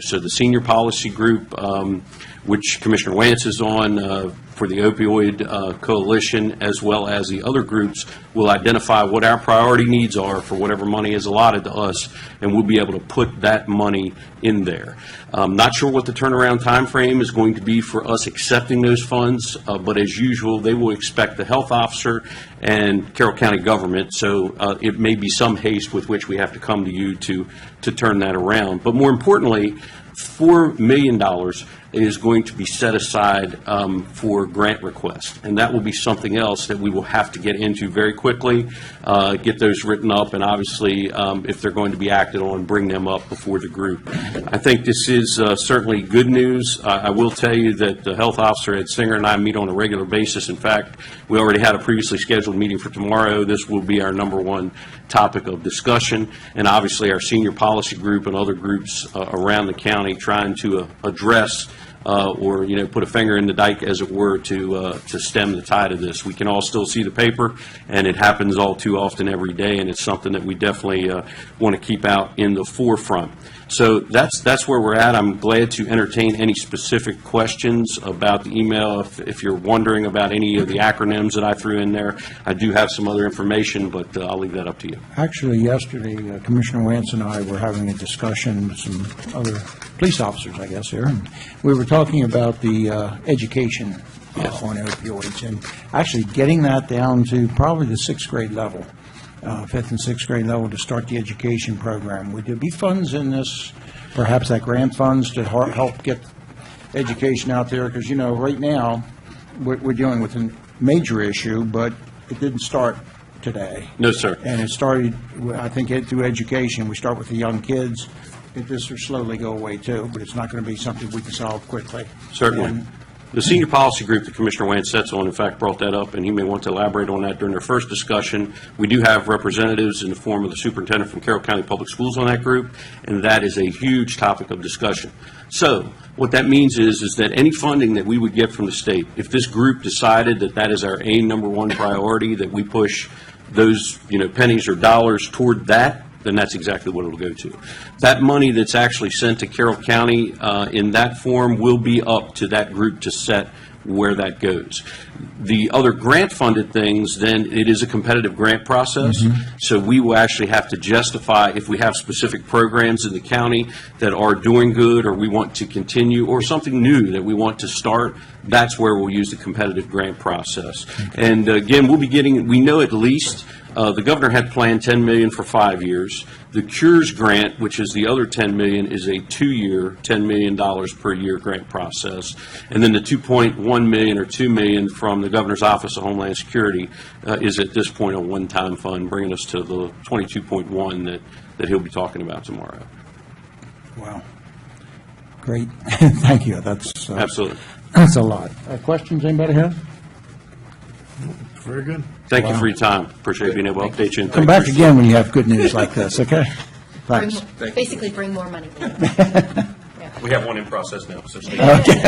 So the senior policy group, which Commissioner Wance is on for the opioid coalition, as well as the other groups, will identify what our priority needs are for whatever money is allotted to us, and we'll be able to put that money in there. Not sure what the turnaround time frame is going to be for us accepting those funds, but as usual, they will expect the health officer and Carroll County government, so it may be some haste with which we have to come to you to turn that around. But more importantly, $4 million is going to be set aside for grant requests, and that will be something else that we will have to get into very quickly, get those written up, and obviously, if they're going to be acted on, bring them up before the group. I think this is certainly good news. I will tell you that the health officer, Ed Singer, and I meet on a regular basis. In fact, we already had a previously scheduled meeting for tomorrow. This will be our #1 topic of discussion, and obviously our senior policy group and other groups around the county trying to address or, put a finger in the dike, as it were, to stem the tide of this. We can all still see the paper, and it happens all too often every day, and it's something that we definitely want to keep out in the forefront. So that's where we're at. I'm glad to entertain any specific questions about the email. If you're wondering about any of the acronyms that I threw in there, I do have some other information, but I'll leave that up to you. Actually, yesterday, Commissioner Wance and I were having a discussion with some other police officers, I guess, here. And we were talking about the education on opioids, and actually getting that down to probably the 6th grade level. 5th and 6th grade level to start the education program. Would there be funds in this, perhaps that grant funds, to help get education out there? Because, right now, we're dealing with a major issue, but it didn't start today. No, sir. And it started, I think, through education. We start with the young kids. This will slowly go away, too, but it's not going to be something we can solve quickly. Certainly. The senior policy group that Commissioner Wance sits on, in fact, brought that up, and he may want to elaborate on that during their first discussion. We do have representatives in the form of the superintendent from Carroll County Public Schools on that group, and that is a huge topic of discussion. So what that means is that any funding that we would get from the state, if this group decided that that is our #1 priority, that we push those, pennies or dollars toward that, then that's exactly what it'll go to. That money that's actually sent to Carroll County in that form will be up to that group to set where that goes. The other grant-funded things, then it is a competitive grant process, so we will actually have to justify if we have specific programs in the county that are doing good or we want to continue, or something new that we want to start. That's where we'll use the competitive grant process. And again, we'll be getting, we know at least, the governor had planned $10 million for 5 years. The Cures grant, which is the other $10 million, is a 2-year, $10 million per year grant process. And then the $2.1 million or $2 million from the governor's office of Homeland Security is at this point a one-time fund, bringing us to the 22.1 that he'll be talking about tomorrow. Wow. Great. Thank you. That's absolutely. That's a lot. Questions anybody have? Very good. Thank you for your time. Appreciate being able to update you. And come back again when you have good news like this, okay? Thanks. Basically, bring more money. We have one in process now, so stay tuned.